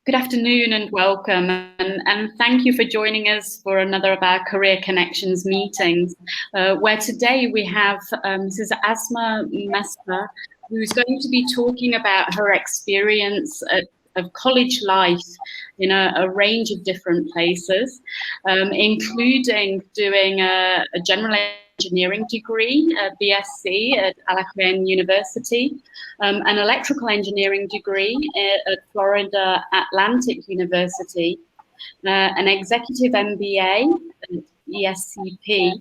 Good afternoon and welcome, and thank you for joining us for another of our Career Connections meetings, where today we have Mrs. Asma Mssefer, who's going to be talking about her experience of college life in a range of different places, including doing a general engineering degree, a BSc at Alajuela University, an electrical engineering degree at Florida Atlantic University, an executive MBA at ESCP,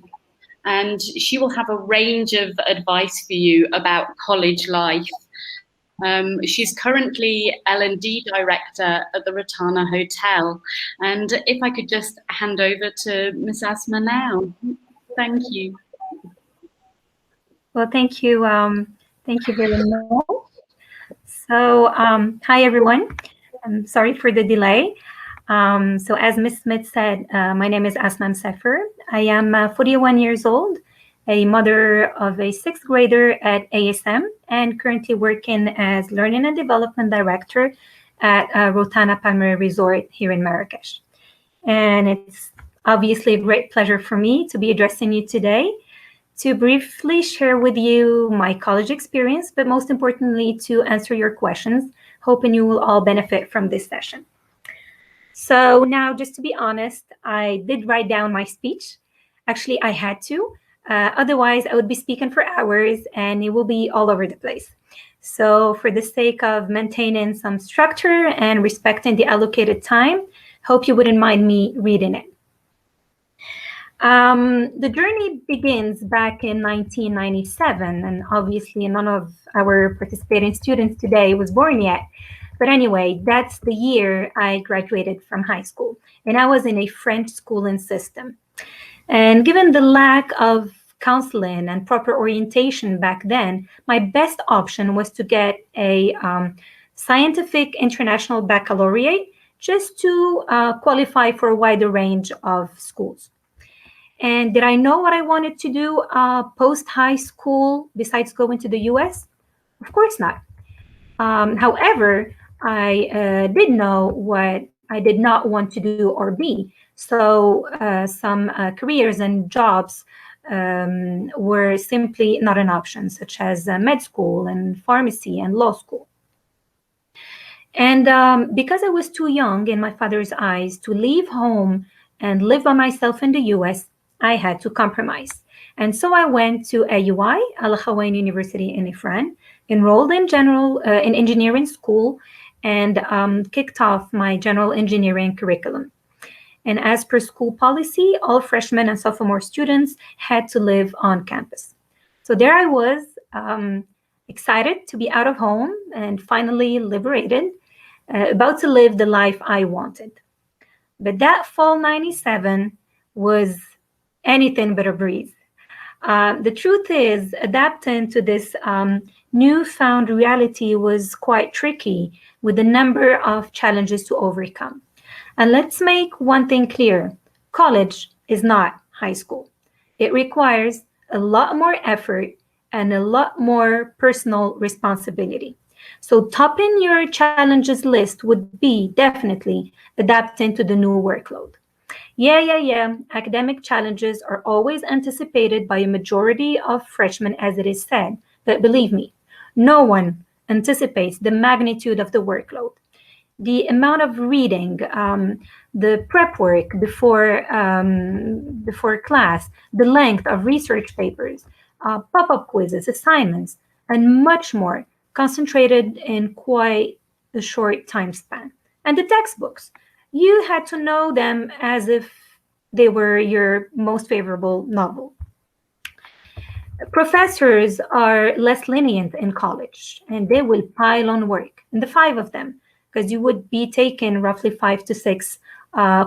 and she will have a range of advice for you about college life. She's currently L&D director at the Rotana Hotel, and if I could just hand over to Ms. Asma now. Thank you. Well, thank you. Thank you very much. So, hi everyone. I'm sorry for the delay. So as Ms. Smith said, my name is Asma Mssefer. I am 41 years old, a mother of a sixth grader at ASM, and currently working as Learning and Development Director at Rotana Primary Resort here in Marrakesh. And it's obviously a great pleasure for me to be addressing you today, to briefly share with you my college experience, but most importantly, to answer your questions, hoping you will all benefit from this session. So now, just to be honest, I did write down my speech. Actually, I had to. Otherwise, I would be speaking for hours and it will be all over the place. So for the sake of maintaining some structure and respecting the allocated time, hope you wouldn't mind me reading it. The journey begins back in 1997, and obviously none of our participating students today was born yet. But anyway, that's the year I graduated from high school, and I was in a French schooling system. And given the lack of counseling and proper orientation back then, my best option was to get a scientific international baccalaureate just to qualify for a wider range of schools. And did I know what I wanted to do post-high school besides going to the US? Of course not. However, I did know what I did not want to do or be. So some careers and jobs were simply not an option, such as med school and pharmacy and law school. And because I was too young in my father's eyes to leave home and live by myself in the US, I had to compromise. And so I went to AUI, Alajuela University in Ifran, enrolled in in engineering school, and kicked off my general engineering curriculum. And as per school policy, all freshmen and sophomore students had to live on campus. So there I was, excited to be out of home and finally liberated, about to live the life I wanted. But that fall 97 was anything but a breeze. The truth is, adapting to this newfound reality was quite tricky, with a number of challenges to overcome. And let's make one thing clear: college is not high school. It requires a lot more effort and a lot more personal responsibility. So topping your challenges list would be definitely adapting to the new workload. Yeah. Academic challenges are always anticipated by a majority of freshmen, as it is said. But believe me, no one anticipates the magnitude of the workload. The amount of reading, the prep work before class, the length of research papers, pop-up quizzes, assignments, and much more, concentrated in quite a short time span. And the textbooks, you had to know them as if they were your most favorable novel. Professors are less lenient in college, and they will pile on work, and the 5 of them, because you would be taking roughly 5 to 6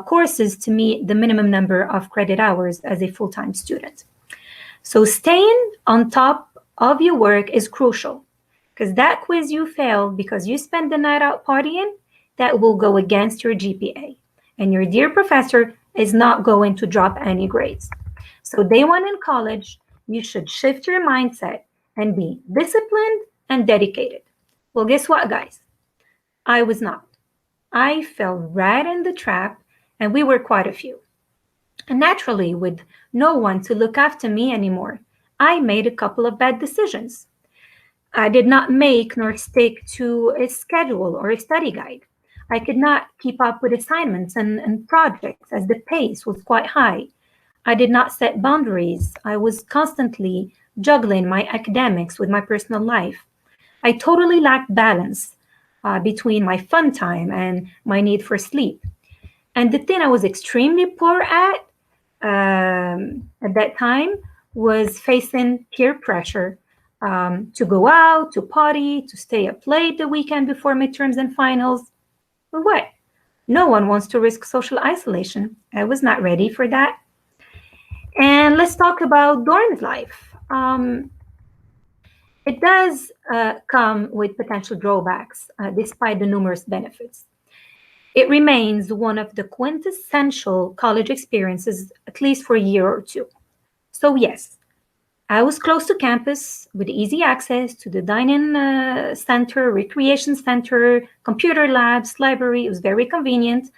courses to meet the minimum number of credit hours as a full-time student. So staying on top of your work is crucial, because that quiz you failed because you spent the night out partying, that will go against your GPA. And your dear professor is not going to drop any grades. So day one in college, you should shift your mindset and be disciplined and dedicated. Well, guess what, guys? I was not. I fell right in the trap, and we were quite a few. And naturally, with no one to look after me anymore, I made a couple of bad decisions. I did not make nor stick to a schedule or a study guide. I could not keep up with assignments and projects as the pace was quite high. I did not set boundaries. I was constantly juggling my academics with my personal life. I totally lacked balance between my fun time and my need for sleep. And the thing I was extremely poor at that time was facing peer pressure to go out, to party, to stay up late the weekend before midterms and finals. But what? No one wants to risk social isolation. I was not ready for that. And let's talk about dorm life. It does come with potential drawbacks, despite the numerous benefits. It remains one of the quintessential college experiences, at least for a year or two. So, yes, I was close to campus with easy access to the dining center, recreation center, computer labs, library. It was very convenient.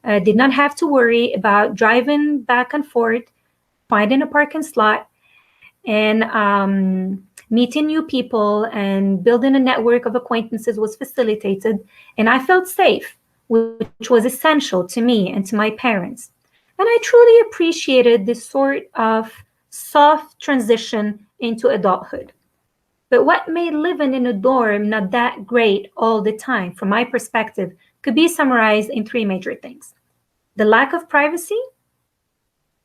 Did not have to worry about driving back and forth, finding a parking slot, and meeting new people and building a network of acquaintances was facilitated. And I felt safe, which was essential to me and to my parents. And I truly appreciated this sort of soft transition into adulthood. But what made living in a dorm not that great all the time, from my perspective, could be summarized in three major things: the lack of privacy.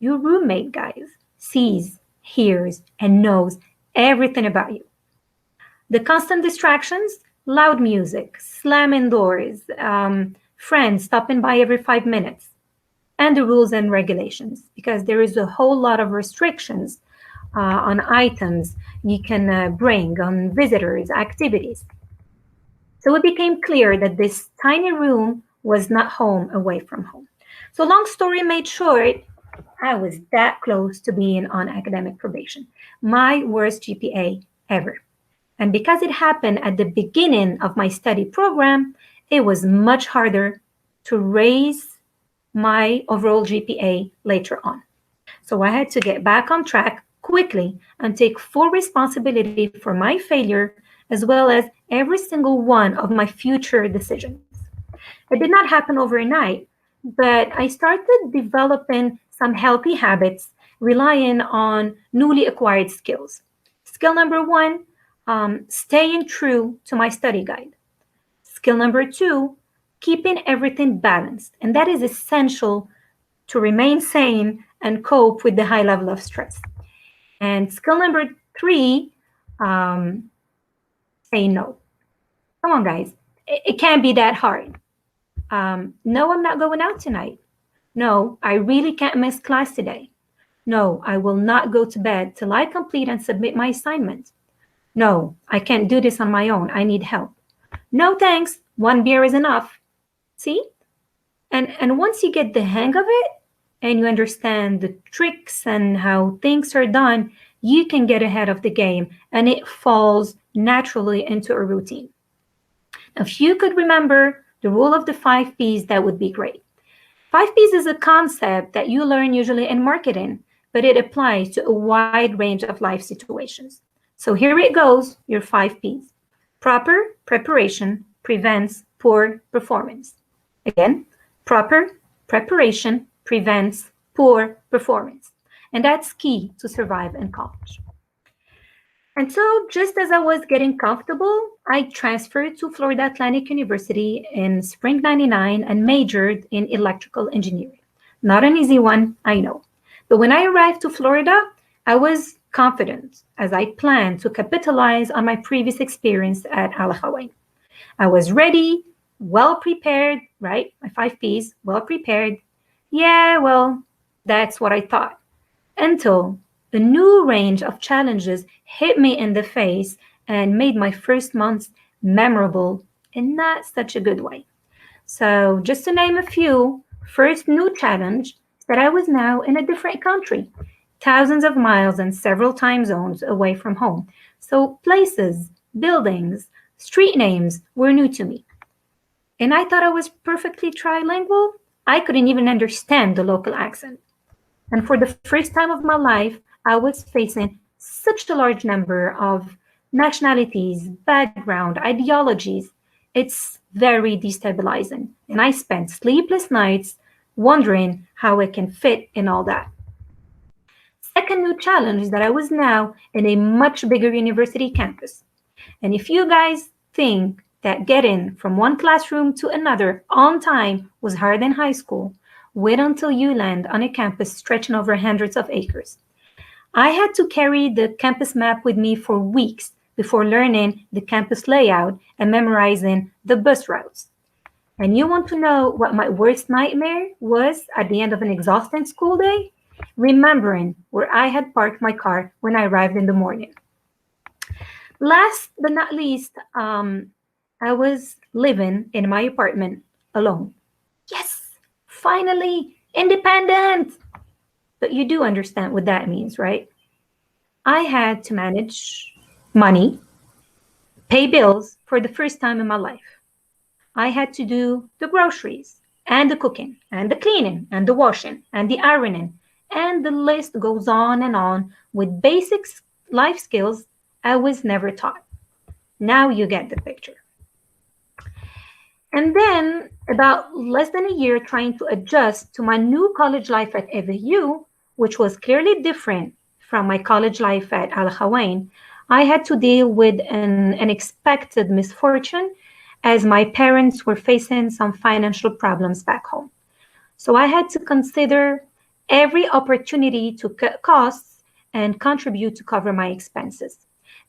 Your roommate, guys, sees, hears, and knows everything about you. The constant distractions, loud music, slamming doors, friends stopping by every 5 minutes, and the rules and regulations, because there is a whole lot of restrictions on items you can bring, on visitors, activities. So it became clear that this tiny room was not home away from home. So, long story made short, I was that close to being on academic probation, my worst GPA ever. And because it happened at the beginning of my study program, it was much harder to raise my overall GPA later on. So I had to get back on track quickly and take full responsibility for my failure, as well as every single one of my future decisions. It did not happen overnight, but I started developing some healthy habits relying on newly acquired skills. Skill number one, staying true to my study guide. Skill number two, keeping everything balanced. And that is essential to remain sane and cope with the high level of stress. And skill number three, say no. Come on, guys. It can't be that hard. No, I'm not going out tonight. No, I really can't miss class today. No, I will not go to bed till I complete and submit my assignment. No, I can't do this on my own. I need help. No, thanks. One beer is enough. See? And once you get the hang of it and you understand the tricks and how things are done, you can get ahead of the game and it falls naturally into a routine. If you could remember the rule of the 5 Ps, that would be great. 5 Ps is a concept that you learn usually in marketing, but it applies to a wide range of life situations. So here it goes, your 5 Ps. Proper preparation prevents poor performance. Again, proper preparation prevents poor performance. And that's key to survive in college. And so, just as I was getting comfortable, I transferred to Florida Atlantic University in spring '99 and majored in electrical engineering. Not an easy one, I know. But when I arrived to Florida, I was confident as I planned to capitalize on my previous experience at Al Hawaii. I was ready, well prepared, right? My 5 Ps, well prepared. Yeah, well, that's what I thought. Until a new range of challenges hit me in the face and made my first months memorable in not such a good way. So, just to name a few, first new challenge is that I was now in a different country, thousands of miles and several time zones away from home. So, places, buildings, Street names were new to me. And I thought I was perfectly trilingual. I couldn't even understand the local accent. And for the first time of my life, I was facing such a large number of nationalities, background, ideologies. It's very destabilizing. And I spent sleepless nights wondering how I can fit in all that. Second new challenge is that I was now in a much bigger university campus. And if you guys think that getting from one classroom to another on time was harder than high school, wait until you land on a campus stretching over hundreds of acres. I had to carry the campus map with me for weeks before learning the campus layout and memorizing the bus routes. And you want to know what my worst nightmare was at the end of an exhausting school day? Remembering where I had parked my car when I arrived in the morning. Last but not least, I was living in my apartment alone. Yes, finally, independent. But you do understand what that means, right? I had to manage money, pay bills for the first time in my life. I had to do the groceries and the cooking and the cleaning and the washing and the ironing. And the list goes on with basic life skills I was never taught. Now you get the picture. And then, about less than a year trying to adjust to my new college life at FAU, which was clearly different from my college life at Al Hawain, I had to deal with an unexpected misfortune as my parents were facing some financial problems back home. So I had to consider every opportunity to cut costs and contribute to cover my expenses.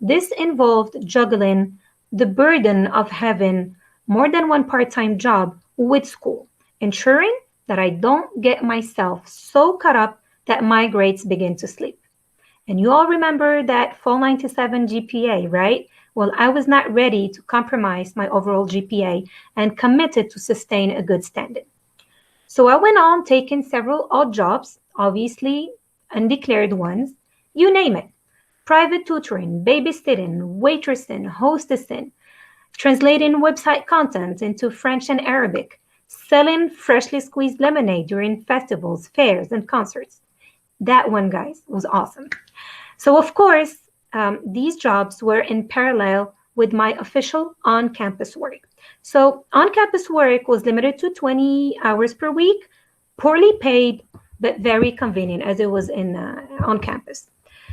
This involved juggling the burden of having more than one part-time job with school, ensuring that I don't get myself so caught up that my grades begin to slip. And you all remember that fall 97 GPA, right? Well, I was not ready to compromise my overall GPA and committed to sustain a good standing. So I went on taking several odd jobs, obviously undeclared ones, you name it. Private tutoring, babysitting, waitressing, hostessing, translating website content into French and Arabic, selling freshly squeezed lemonade during festivals, fairs, and concerts. That one, guys, was awesome. So, of course, these jobs were in parallel with my official on-campus work. So, on-campus work was limited to 20 hours per week, poorly paid, but very convenient as it was in on campus.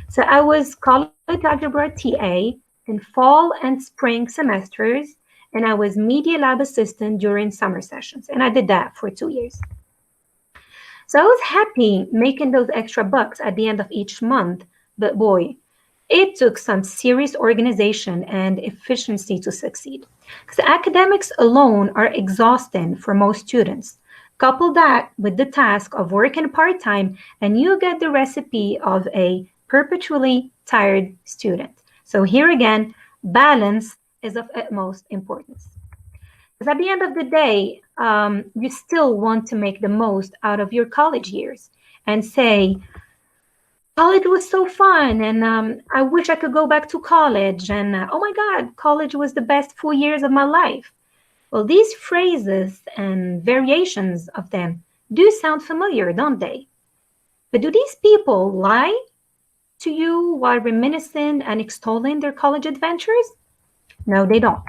So, I was college algebra TA in fall and spring semesters, and I was media lab assistant during summer sessions, and I did that for 2 years. So I was happy making those extra bucks at the end of each month, but boy, it took some serious organization and efficiency to succeed. Because academics alone are exhausting for most students. Couple that with the task of working part-time, and you get the recipe of a perpetually tired student. So here again, balance is of utmost importance. Because at the end of the day, you still want to make the most out of your college years and say, college was so fun, and I wish I could go back to college, and oh my God, college was the best 4 years of my life. Well, these phrases and variations of them do sound familiar, don't they? But do these people lie to you while reminiscing and extolling their college adventures? No, they don't.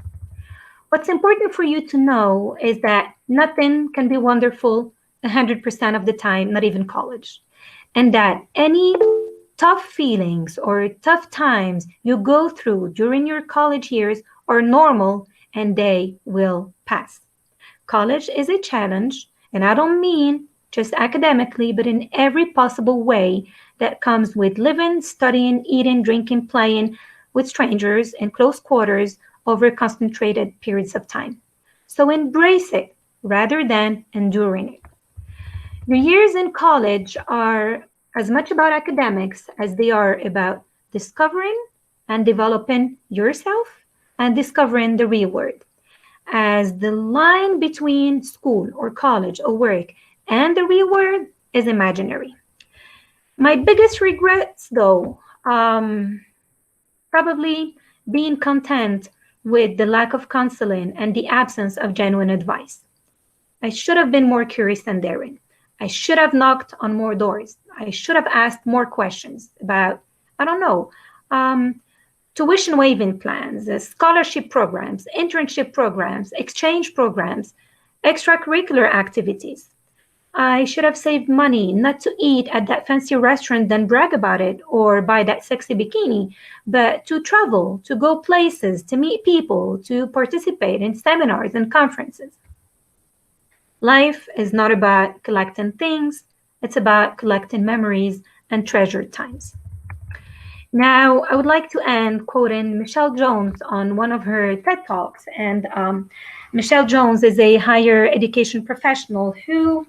What's important for you to know is that nothing can be wonderful 100% of the time, not even college. And that any tough feelings or tough times you go through during your college years are normal and they will pass. College is a challenge, and I don't mean just academically, but in every possible way that comes with living, studying, eating, drinking, playing with strangers in close quarters over concentrated periods of time. So embrace it rather than enduring it. Your years in college are as much about academics as they are about discovering and developing yourself and discovering the real world. As the line between school or college or work and the real world is imaginary. My biggest regrets, though, probably being content with the lack of counseling and the absence of genuine advice. I should have been more curious and daring. I should have knocked on more doors. I should have asked more questions about, I don't know, tuition waiving plans, scholarship programs, internship programs, exchange programs, extracurricular activities. I should have saved money not to eat at that fancy restaurant, then brag about it, or buy that sexy bikini, but to travel, to go places, to meet people, to participate in seminars and conferences. Life is not about collecting things, it's about collecting memories and treasured times. Now, I would like to end quoting Michelle Jones on one of her TED Talks. And Michelle Jones is a higher education professional who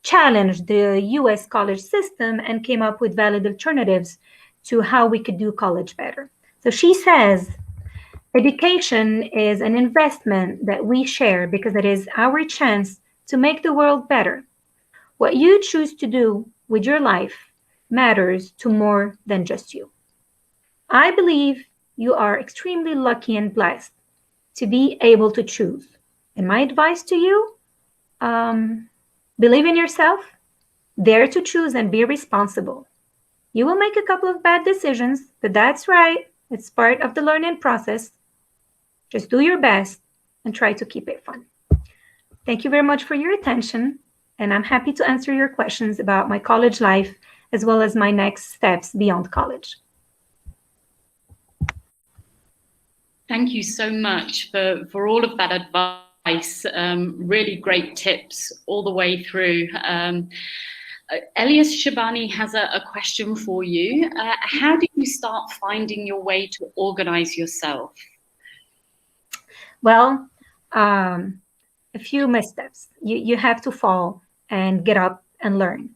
challenged the US college system and came up with valid alternatives to how we could do college better. So she says, education is an investment that we share because it is our chance to make the world better. What you choose to do with your life matters to more than just you. I believe you are extremely lucky and blessed to be able to choose. And my advice to you, believe in yourself, dare to choose and be responsible. You will make a couple of bad decisions, but that's right. It's part of the learning process. Just do your best and try to keep it fun. Thank you very much for your attention, and I'm happy to answer your questions about my college life as well as my next steps beyond college. Thank you so much for all of that advice. Really great tips all the way through. Elias Shabani has a question for you. How did you start finding your way to organize yourself? Well, a few missteps. You have to fall and get up and learn.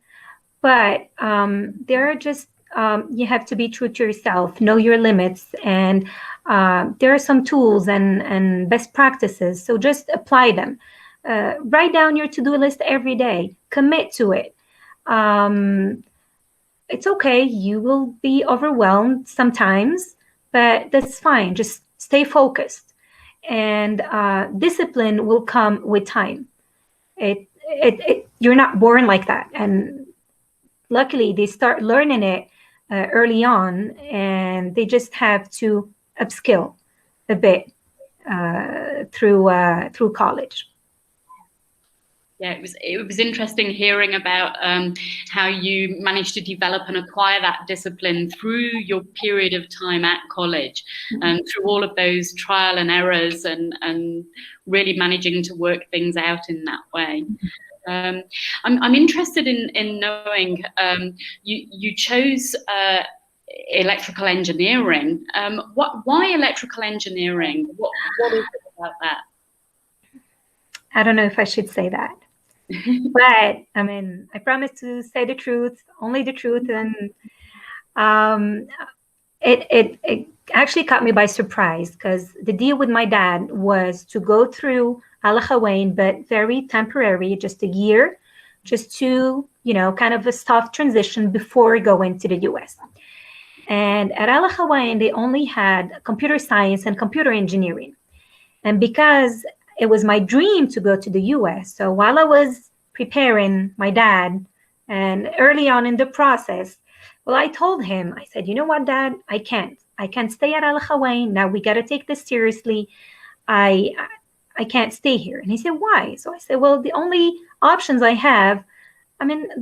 But there are just, you have to be true to yourself, know your limits, and there are some tools and best practices. So just apply them. Write down your to-do list every day. Commit to it. It's okay. You will be overwhelmed sometimes, but that's fine. Just stay focused. And discipline will come with time. You're not born like that. And luckily, they start learning it early on, and they just have to upskill a bit through college. Yeah, it was interesting hearing about how you managed to develop and acquire that discipline through your period of time at college, and through all of those trial and errors, and really managing to work things out in that way. I'm interested in knowing, you chose electrical engineering. Why electrical engineering? What is it about that? I don't know if I should say that. But I mean, I promise to say the truth, only the truth, and it actually caught me by surprise, because the deal with my dad was to go through Al Hawain, but very temporary, just a year, just to, kind of a soft transition before going to the US. And at Al Hawain, they only had computer science and computer engineering. And because it was my dream to go to the US, so while I was preparing my dad and early on in the process, well, I told him, I said, you know what, Dad, I can't stay at Al Hawain. Now we got to take this seriously. I can't stay here. And he said, why? So I said, well, the only options I have,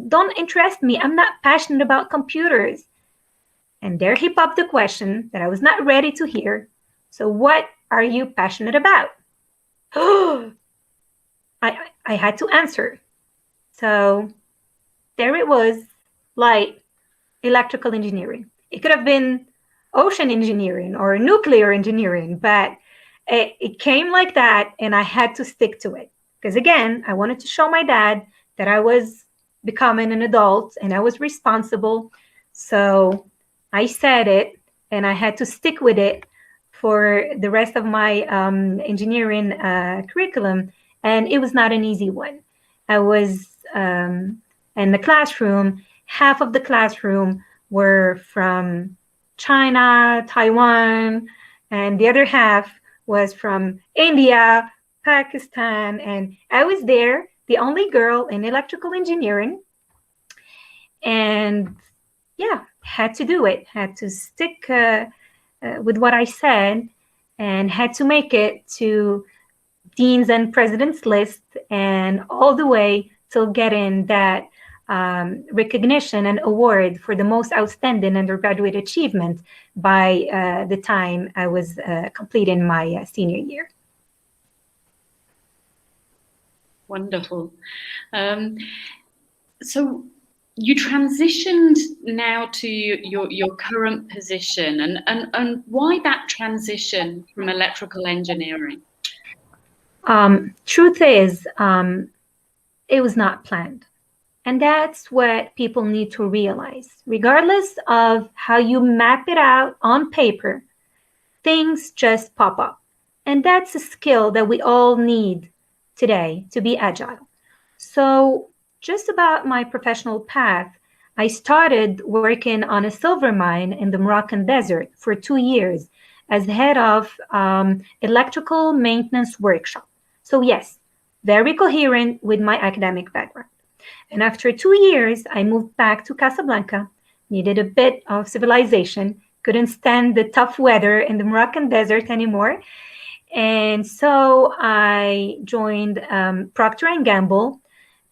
don't interest me. I'm not passionate about computers. And there he popped the question that I was not ready to hear. So what are you passionate about? I had to answer. So there it was, like electrical engineering. It could have been ocean engineering or nuclear engineering, but it came like that, and I had to stick to it. Because again, I wanted to show my dad that I was becoming an adult and I was responsible. So I said it, and I had to stick with it for the rest of my engineering curriculum. And it was not an easy one. I was in the classroom, half of the classroom were from China, Taiwan, and the other half was from India, Pakistan, and I was there, the only girl in electrical engineering. And yeah, had to do it, had to stick with what I said, and had to make it to deans and presidents list, and all the way till getting that recognition and award for the most outstanding undergraduate achievement by the time I was completing my senior year. Wonderful. So you transitioned now to your current position, and why that transition from electrical engineering? Truth is, it was not planned. And that's what people need to realize. Regardless of how you map it out on paper, things just pop up. And that's a skill that we all need today to be agile. So, just about my professional path, I started working on a silver mine in the Moroccan desert for 2 years as head of electrical maintenance workshop. So, yes, very coherent with my academic background. And after 2 years, I moved back to Casablanca, needed a bit of civilization, couldn't stand the tough weather in the Moroccan desert anymore. And so I joined Procter & Gamble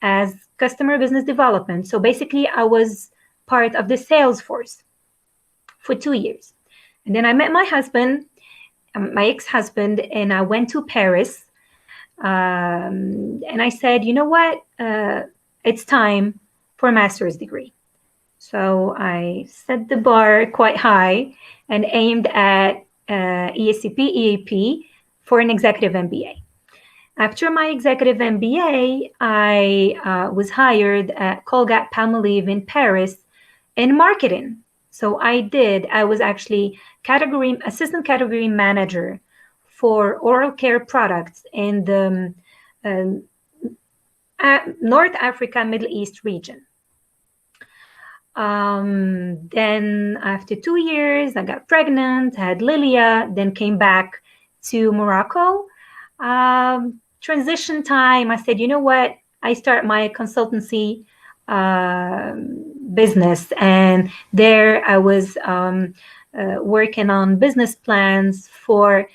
as customer business development. So basically, I was part of the sales force for 2 years. And then I met my husband, my ex-husband, and I went to Paris. And I said, you know what? It's time for a master's degree. So I set the bar quite high and aimed at ESCP, EAP for an executive MBA. After my executive MBA, I was hired at Colgate-Palmolive in Paris in marketing. So I was actually assistant category manager for oral care products in the North Africa, Middle East region. Then after 2 years, I got pregnant, had Lilia, then came back to Morocco. Transition time, I said, you know what? I start my consultancy business, and there I was working on business plans for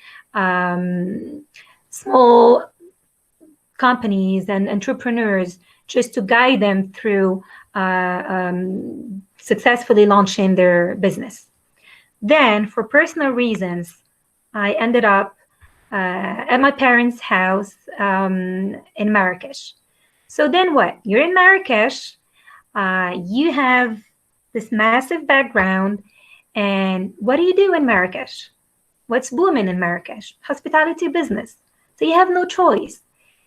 small companies and entrepreneurs, just to guide them through successfully launching their business. Then, for personal reasons, I ended up at my parents' house in Marrakesh. So then what? You're in Marrakesh, you have this massive background, and what do you do in Marrakesh? What's booming in Marrakesh? Hospitality business. So you have no choice.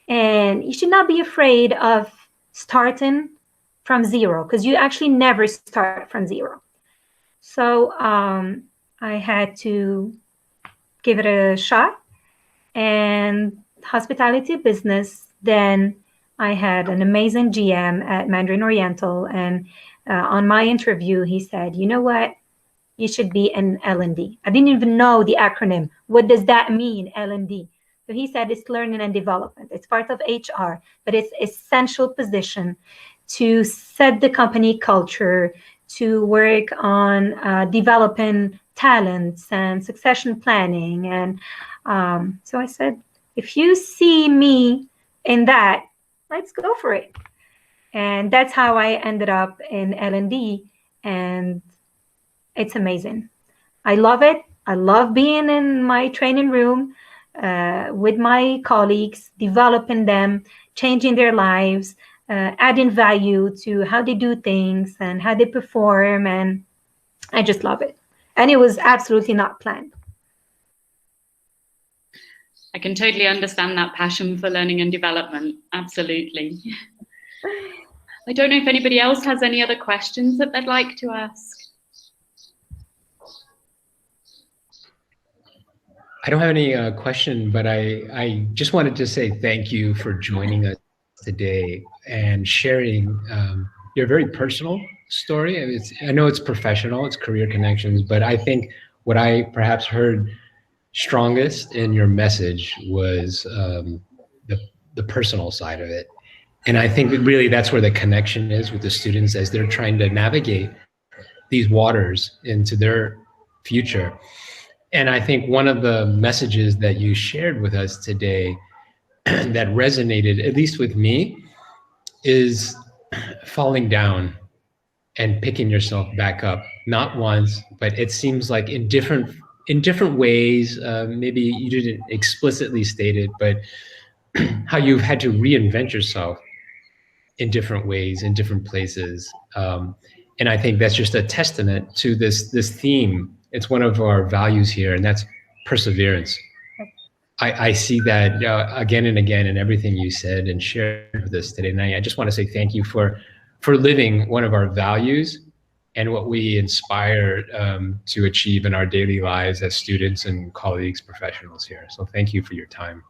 And you should not be afraid of starting from zero, because you actually never start from zero. So I had to give it a shot, and hospitality business. Then I had an amazing GM at Mandarin Oriental, and on my interview, he said, you know what? You should be an L&D. I didn't even know the acronym. What does that mean, L&D? So he said it's learning and development. It's part of HR, but it's essential position to set the company culture, to work on developing talents and succession planning. And so I said, if you see me in that, let's go for it. And that's how I ended up in L&D, and it's amazing. I love it. I love being in my training room with my colleagues, developing them, changing their lives, adding value to how they do things and how they perform. And I just love it. And it was absolutely not planned. I can totally understand that passion for learning and development. Absolutely. I don't know if anybody else has any other questions that they'd like to ask. I don't have any question, but I just wanted to say thank you for joining us today and sharing your very personal story. I know it's professional, it's career connections, but I think what I perhaps heard strongest in your message was the personal side of it. And I think that really that's where the connection is with the students as they're trying to navigate these waters into their future. And I think one of the messages that you shared with us today that resonated, at least with me, is falling down and picking yourself back up, not once, but it seems like in different ways. Maybe you didn't explicitly state it, but how you've had to reinvent yourself in different ways, in different places. And I think that's just a testament to this theme. It's one of our values here, and that's perseverance. I see that again and again in everything you said and shared with us today. And I just want to say thank you for living one of our values and what we inspire to achieve in our daily lives as students and colleagues, professionals here. So thank you for your time.